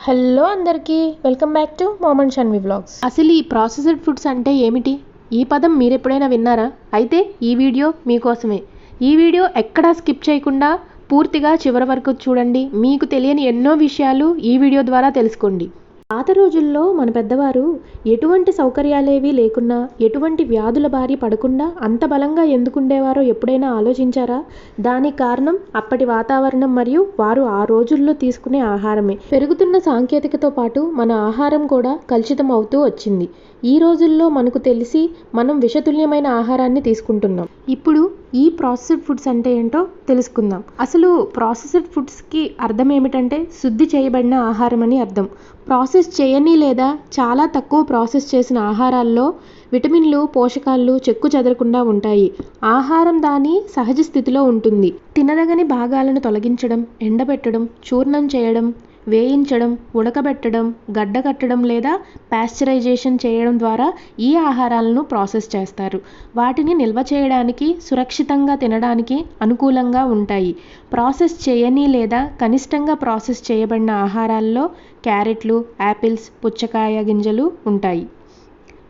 Hello అందరికీ welcome back to మోమన్ Shanvi vlogs. అసలు ఈ ప్రాసెస్డ్ ఫుడ్స్ అంటే ఏమిటి? ఈ పదం మీరు ఎప్పుడైనా విన్నారా? అయితే ఈ వీడియో మీకోసమే. ఈ వీడియో ఎక్కడా స్కిప్ చేయకుండా పూర్తిగా చివరి వరకు చూడండి. మీకు తెలియని ఎన్నో విషయాలు ఈ వీడియో ద్వారా తెలుసుకోండి. పాత రోజుల్లో మన పెద్దవారు ఎటువంటి సౌకర్యాలేవీ లేకున్నా, ఎటువంటి వ్యాధుల బారి పడకుండా అంత బలంగా ఎందుకుండేవారో ఎప్పుడైనా ఆలోచించారా? దానికి కారణం అప్పటి వాతావరణం మరియు వారు ఆ రోజుల్లో తీసుకునే ఆహారమే. పెరుగుతున్న సాంకేతికతో పాటు మన ఆహారం కూడా కలుషితం అవుతూ వచ్చింది. ఈ రోజుల్లో మనకు తెలిసి మనం విషతుల్యమైన ఆహారాన్ని తీసుకుంటున్నాం. ఇప్పుడు ఈ ప్రాసెస్డ్ ఫుడ్స్ అంటే ఏంటో తెలుసుకుందాం. అసలు ప్రాసెస్డ్ ఫుడ్స్కి అర్థం ఏమిటంటే శుద్ధి చేయబడిన ఆహారం అని అర్థం. ప్రాసెస్ చేయని లేదా చాలా తక్కువ ప్రాసెస్ చేసిన ఆహారాల్లో విటమిన్లు, పోషకాలు చెక్కు చెదరకుండా ఉంటాయి. ఆహారం దాని సహజ స్థితిలో ఉంటుంది. తినదగని భాగాలను తొలగించడం, ఎండబెట్టడం, చూర్ణం చేయడం, వేయించడం, ఉడకబెట్టడం, గడ్డకట్టడం లేదా పాశ్చరైజేషన్ చేయడం ద్వారా ఈ ఆహారాలను ప్రాసెస్ చేస్తారు. వాటిని నిల్వ చేయడానికి, సురక్షితంగా తినడానికి అనుకూలంగా ఉంటాయి. ప్రాసెస్ చేయని లేదా కనిష్టంగా ప్రాసెస్ చేయబడిన ఆహారాల్లో క్యారెట్లు, యాపిల్స్, పుచ్చకాయ గింజలు ఉంటాయి.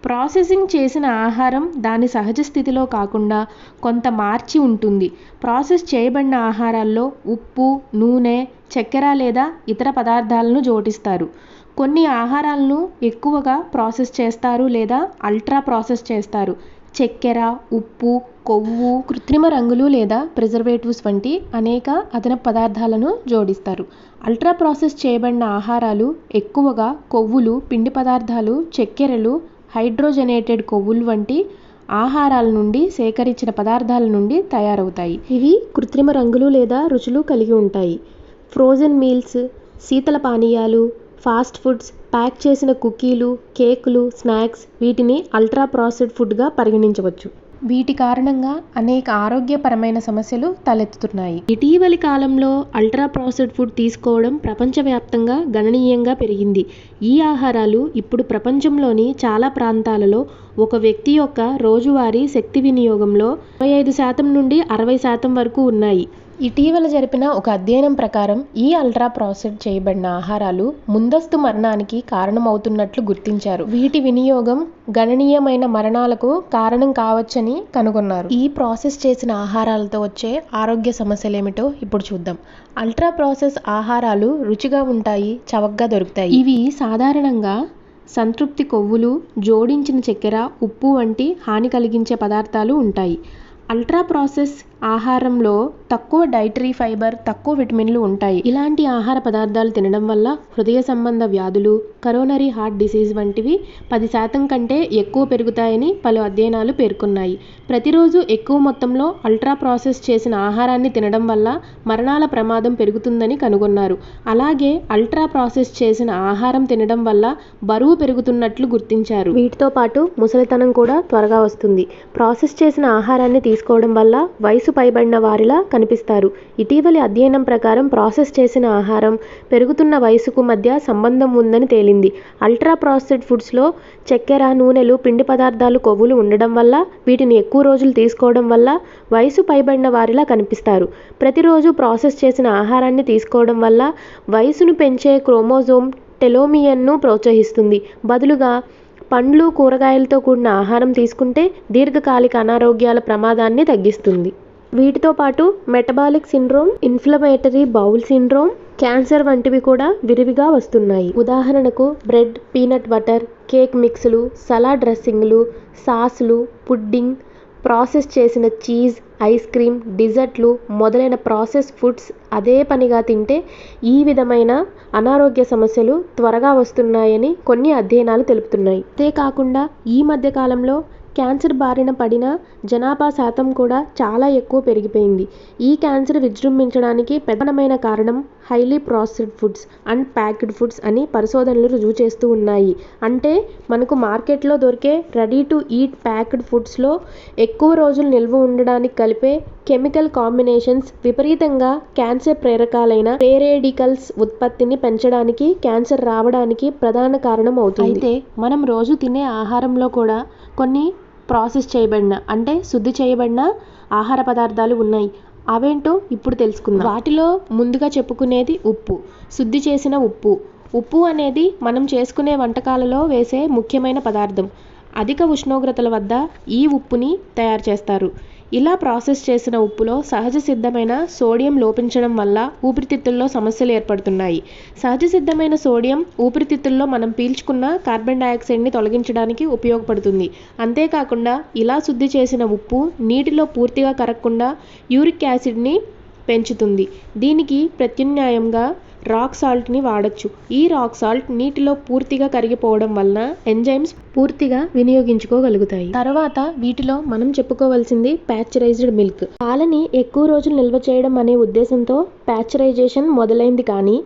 ప్రాసెసింగ్ చేసిన ఆహారం దాని సహజ స్థితిలో కాకుండా కొంత మార్చి ఉంటుంది. ప్రాసెస్ చేయబడిన ఆహారాల్లో ఉప్పు, నూనె, చక్కెర లేదా ఇతర పదార్థాలను జోడిస్తారు. కొన్ని ఆహారాలను ఎక్కువగా ప్రాసెస్ చేస్తారు లేదా అల్ట్రా ప్రాసెస్ చేస్తారు. చక్కెర, ఉప్పు, కొవ్వు, కృత్రిమ రంగులు లేదా ప్రిజర్వేటివ్స్ వంటి అనేక అదనపు పదార్థాలను జోడిస్తారు. అల్ట్రా ప్రాసెస్ చేయబడిన ఆహారాలు ఎక్కువగా కొవ్వులు, పిండి పదార్థాలు, చక్కెరలు, హైడ్రోజనేటెడ్ కొవ్వులు వంటి ఆహారాల నుండి సేకరించిన పదార్థాల నుండి తయారవుతాయి. ఇవి కృత్రిమ రంగులు లేదా రుచులు కలిగి ఉంటాయి. ఫ్రోజన్ మీల్స్, శీతల పానీయాలు, ఫాస్ట్ ఫుడ్స్, ప్యాక్ చేసిన కుకీలు, కేకులు, స్నాక్స్ వీటిని అల్ట్రా ప్రాసెస్డ్ ఫుడ్గా పరిగణించవచ్చు. వీటి కారణంగా అనేక ఆరోగ్యపరమైన సమస్యలు తలెత్తుతున్నాయి. ఇటీవలి కాలంలో అల్ట్రా ప్రాసెస్డ్ ఫుడ్ తీసుకోవడం ప్రపంచవ్యాప్తంగా గణనీయంగా పెరిగింది. ఈ ఆహారాలు ఇప్పుడు ప్రపంచంలోని చాలా ప్రాంతాలలో ఒక వ్యక్తి యొక్క రోజువారీ శక్తి వినియోగంలో 25% నుండి 60% వరకు ఉన్నాయి. ఇటీవల జరిపిన ఒక అధ్యయనం ప్రకారం ఈ అల్ట్రా ప్రాసెస్డ్ చేయబడిన ఆహారాలు ముందస్తు మరణానికి కారణమవుతున్నట్లు గుర్తించారు. వీటి వినియోగం గణనీయమైన మరణాలకు కారణం కావచ్చని కనుగొన్నారు. ఈ ప్రాసెస్ చేసిన ఆహారాలతో వచ్చే ఆరోగ్య సమస్యలు ఏమిటో ఇప్పుడు చూద్దాం. అల్ట్రా ప్రాసెస్ ఆహారాలు రుచిగా ఉంటాయి, చవకగా దొరుకుతాయి. ఇవి సాధారణంగా సంతృప్తి కొవ్వులు, జోడించిన చక్కెర, ఉప్పు వంటి హాని కలిగించే పదార్థాలు ఉంటాయి. అల్ట్రా ప్రాసెస్ ఆహారంలో తక్కువ డైటరీ ఫైబర్, తక్కువ విటమిన్లు ఉంటాయి. ఇలాంటి ఆహార పదార్థాలు తినడం వల్ల హృదయ సంబంధ వ్యాధులు, కరోనరీ హార్ట్ డిసీజ్ వంటివి 10% కంటే ఎక్కువ పెరుగుతాయని పలు అధ్యయనాలు పేర్కొన్నాయి. ప్రతిరోజు ఎక్కువ మొత్తంలో అల్ట్రా ప్రాసెస్ చేసిన ఆహారాన్ని తినడం వల్ల మరణాల ప్రమాదం పెరుగుతుందని కనుగొన్నారు. అలాగే అల్ట్రా ప్రాసెస్ చేసిన ఆహారం తినడం వల్ల బరువు పెరుగుతున్నట్లు గుర్తించారు. వీటితో పాటు ముసలితనం కూడా త్వరగా వస్తుంది. ప్రాసెస్ చేసిన ఆహారాన్ని తీసుకోవడం వల్ల వయసు పైబడిన వారిలా కనిపిస్తారు. ఇటీవలి అధ్యయనం ప్రకారం ప్రాసెస్ చేసిన ఆహారం, పెరుగుతున్న వయసుకు మధ్య సంబంధం ఉందని తేలింది. అల్ట్రా ప్రాసెస్డ్ ఫుడ్స్లో చక్కెర, నూనెలు, పిండి పదార్థాలు, కొవ్వులు ఉండడం వల్ల వీటిని ఎక్కువ రోజులు తీసుకోవడం వల్ల వయసు పైబడిన వారిలా కనిపిస్తారు. ప్రతిరోజు ప్రాసెస్ చేసిన ఆహారాన్ని తీసుకోవడం వల్ల వయసును పెంచే క్రోమోజోమ్ టెలోమియర్ను ప్రోత్సహిస్తుంది. బదులుగా పండ్లు, కూరగాయలతో కూడిన ఆహారం తీసుకుంటే దీర్ఘకాలిక అనారోగ్యాల ప్రమాదాన్ని తగ్గిస్తుంది. వీటితో పాటు metabolic syndrome, inflammatory bowel syndrome, cancer వంటివి కూడా విరివిగా వస్తున్నాయి. ఉదాహరణకు బ్రెడ్, పీనట్ బటర్, కేక్ మిక్స్లు, సలాడ్ డ్రెస్సింగ్లు, సాస్లు, పుడ్డింగ్, ప్రాసెస్ చేసిన చీజ్, ఐస్ క్రీమ్, డిజర్ట్లు మొదలైన ప్రాసెస్ ఫుడ్స్ అదే పనిగా తింటే ఈ విధమైన అనారోగ్య సమస్యలు త్వరగా వస్తున్నాయని కొన్ని అధ్యయనాలు తెలుపుతున్నాయి. అంతేకాకుండా ఈ మధ్య కాలంలో క్యాన్సర్ బారిన పడిన జనాభా శాతం కూడా చాలా ఎక్కువ పెరిగిపోయింది. ఈ క్యాన్సర్ విజృంభించడానికి ప్రధానమైన కారణం highly processed foods and packed foods అని పరిశోధనలు రుజువు చేస్తూ ఉన్నాయి. అంటే మనకు మార్కెట్లో దొరికే రెడీ టు ఈట్ ప్యాక్డ్ ఫుడ్స్లో ఎక్కువ రోజులు నిల్వ ఉండడానికి కలిపే కెమికల్ కాంబినేషన్స్ విపరీతంగా క్యాన్సర్ ప్రేరకాలైన ఫ్రీ రాడికల్స్ ఉత్పత్తిని పెంచడానికి, క్యాన్సర్ రావడానికి ప్రధాన కారణం అవుతుంది. అయితే మనం రోజు తినే ఆహారంలో కూడా కొన్ని ప్రాసెస్ చేయబడిన అంటే శుద్ధి చేయబడిన ఆహార పదార్థాలు ఉన్నాయి. అవేంటో ఇప్పుడు తెలుసుకుందాం. వాటిలో ముందుగా చెప్పుకునేది ఉప్పు. శుద్ధి చేసిన ఉప్పు. ఉప్పు అనేది మనం చేసుకునే వంటకాలలో వేసే ముఖ్యమైన పదార్థం. అధిక ఉష్ణోగ్రతల వద్ద ఈ ఉప్పుని తయారు చేస్తారు. ఇలా ప్రాసెస్ చేసిన ఉప్పులో సహజ సిద్ధమైన సోడియం లోపించడం వల్ల ఊపిరితిత్తుల్లో సమస్యలు ఏర్పడుతున్నాయి. సహజ సిద్ధమైన సోడియం ఊపిరితిత్తుల్లో మనం పీల్చుకున్న కార్బన్ డయాక్సైడ్ని తొలగించడానికి ఉపయోగపడుతుంది. అంతేకాకుండా ఇలా శుద్ధి చేసిన ఉప్పు నీటిలో పూర్తిగా కరగకుండా యూరిక్ యాసిడ్ని పెంచుతుంది. దీనికి ప్రత్యామ్నాయంగా రాక్ సాల్ట్ని వాడొచ్చు. ఈ రాక్ సాల్ట్ నీటిలో పూర్తిగా కరిగిపోవడం వలన ఎంజైమ్స్ పూర్తిగా వినియోగించుకోగలుగుతాయి. తర్వాత వీటిలో మనం చెప్పుకోవాల్సింది ప్యాస్చరైజ్డ్ మిల్క్. పాలని ఎక్కువ రోజులు నిల్వ చేయడం అనే ఉద్దేశంతో ప్యాస్చరైజేషన్ మొదలైంది. కానీ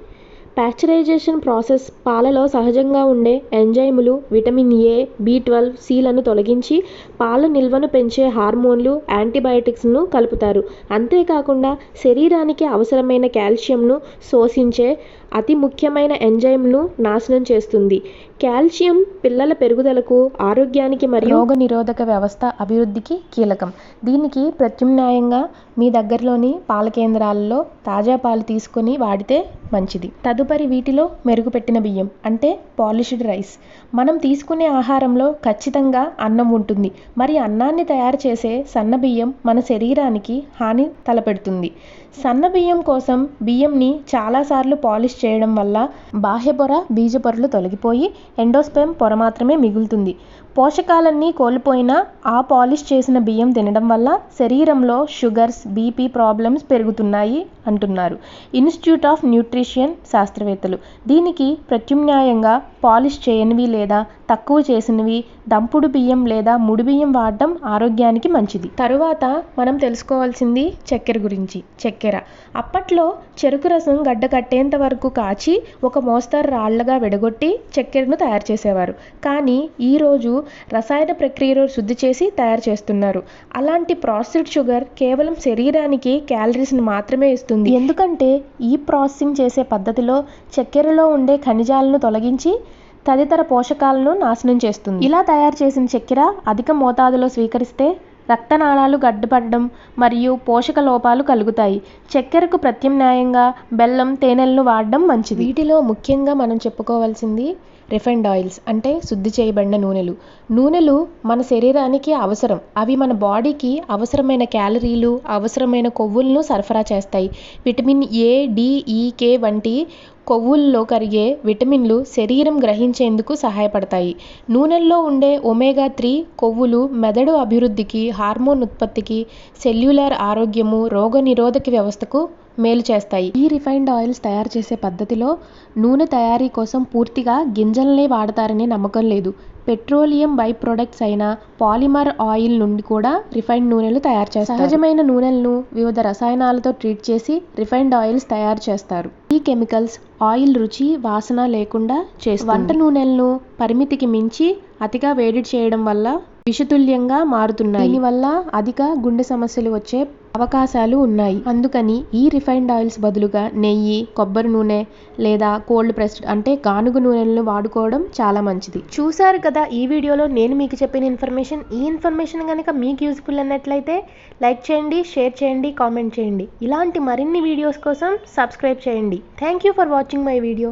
ప్యాస్చరైజేషన్ ప్రాసెస్ పాలలో సహజంగా ఉండే ఎంజైములు, విటమిన్ ఏ, B12, Cలను తొలగించి పాల నిల్వను పెంచే హార్మోన్లు, యాంటీబయాటిక్స్ను కలుపుతారు. అంతేకాకుండా శరీరానికి అవసరమైన కాల్షియంను శోషించే అతి ముఖ్యమైన ఎంజైమ్ను నాశనం చేస్తుంది. కాల్షియం పిల్లల పెరుగుదలకు, ఆరోగ్యానికి మరియు రోగనిరోధక వ్యవస్థ అభివృద్ధికి కీలకం. దీనికి ప్రత్యామ్నాయంగా మీ దగ్గరలోని పాల కేంద్రాలలో తాజా పాలు తీసుకొని వాడితే మంచిది. తదుపరి వీటిలో మెరుగుపెట్టిన బియ్యం అంటే పాలిష్డ్ రైస్. మనం తీసుకునే ఆహారంలో ఖచ్చితంగా అన్నం ఉంటుంది. మరి అన్నాన్ని తయారు చేసే సన్న బియ్యం మన శరీరానికి హాని తలపెడుతుంది. సన్న బియ్యం కోసం బియ్యంని చాలాసార్లు పాలిష్ చేయడం వల్ల బాహ్య పొర, బీజ పొరలు తొలగిపోయి ఎండోస్పెర్మ్ పొర మాత్రమే మిగులుతుంది. పోషకాలన్నీ కోల్పోయినా ఆ పాలిష్ చేసిన బియ్యం తినడం వల్ల శరీరంలో షుగర్స్, బీపీ ప్రాబ్లమ్స్ పెరుగుతున్నాయి అంటున్నారు ఇన్స్టిట్యూట్ ఆఫ్ న్యూట్రిషన్ శాస్త్రవేత్తలు. దీనికి ప్రత్యామ్నాయంగా పాలిష్ చేయనివి లేదా తక్కువ చేసినవి దంపుడు బియ్యం లేదా ముడి బియ్యం వాడడం ఆరోగ్యానికి మంచిది. తరువాత మనం తెలుసుకోవాల్సింది చక్కెర గురించి. చక్కెర అప్పట్లో చెరుకు రసం గడ్డ కట్టేంత వరకు కాచి ఒక మోస్తరు రాళ్లగా విడగొట్టి చక్కెరను తయారు చేసేవారు. కానీ ఈరోజు రసాయన ప్రక్రియలో శుద్ధి చేసి తయారు చేస్తున్నారు. అలాంటి ప్రాసెస్డ్ షుగర్ కేవలం శరీరానికి క్యాలరీస్ని మాత్రమే ఇస్తుంది. ఎందుకంటే ఈ ప్రాసెసింగ్ చేసే పద్ధతిలో చక్కెరలో ఉండే ఖనిజాలను తొలగించి తదితర పోషకాలను నాశనం చేస్తుంది. ఇలా తయారు చేసిన చక్కెర అధిక మోతాదులో స్వీకరిస్తే రక్తనాళాలు గడ్డపడడం మరియు పోషక లోపాలు కలుగుతాయి. చక్కెరకు ప్రత్యామ్నాయంగా బెల్లం, తేనెలను వాడడం మంచిది. వీటిలో ముఖ్యంగా మనం చెప్పుకోవాల్సింది రిఫైన్డ్ ఆయిల్స్ అంటే శుద్ధి చేయబడిన నూనెలు. నూనెలు మన శరీరానికి అవసరం. అవి మన బాడీకి అవసరమైన క్యాలరీలు, అవసరమైన కొవ్వులను సరఫరా చేస్తాయి. విటమిన్ ఏ, డి, ఈ, కే వంటి కొవ్వుల్లో కరిగే విటమిన్లు శరీరం గ్రహించేందుకు సహాయపడతాయి. నూనెల్లో ఉండే ఒమేగా-3 కొవ్వులు మెదడు అభివృద్ధికి, హార్మోన్ ఉత్పత్తికి, సెల్యులార్ ఆరోగ్యము, రోగనిరోధక వ్యవస్థకు మేలు చేస్తాయి. ఈ రిఫైన్డ్ ఆయిల్స్ తయారు చేసే పద్ధతిలో నూనె తయారీ కోసం పూర్తిగా గింజలనే వాడతారనే నమ్మకం లేదు. పెట్రోలియం బై ప్రొడక్ట్స్ అయిన పాలిమర్ ఆయిల్ నుండి కూడా రిఫైన్డ్ నూనెలు తయారు చేస్తారు. సహజమైన నూనెలను వివిధ రసాయనాలతో ట్రీట్ చేసి రిఫైన్డ్ ఆయిల్స్ తయారు చేస్తారు. ఈ కెమికల్స్ ఆయిల్ రుచి, వాసన లేకుండా చేస్తుంది. వంట నూనెలను పరిమితికి మించి అతిగా వేడి చేయడం వల్ల విషతుల్యంగా మారుతున్నాయి. దీనివల్ల అధిక గుండె సమస్యలు వచ్చే అవకాశాలు ఉన్నాయి. అందుకని ఈ రిఫైన్డ్ ఆయిల్స్ బదులుగా నెయ్యి, కొబ్బరి నూనె లేదా కోల్డ్ ప్రెస్డ్ అంటే గానుగ నూనెలను వాడుకోవడం చాలా మంచిది. చూసారు కదా ఈ వీడియోలో నేను మీకు చెప్పిన ఇన్ఫర్మేషన్. ఈ ఇన్ఫర్మేషన్ కనుక మీకు యూస్ఫుల్ అన్నట్లయితే లైక్ చేయండి, షేర్ చేయండి, కామెంట్ చేయండి. ఇలాంటి మరిన్ని వీడియోస్ కోసం సబ్స్క్రైబ్ చేయండి. Thank you for watching my video.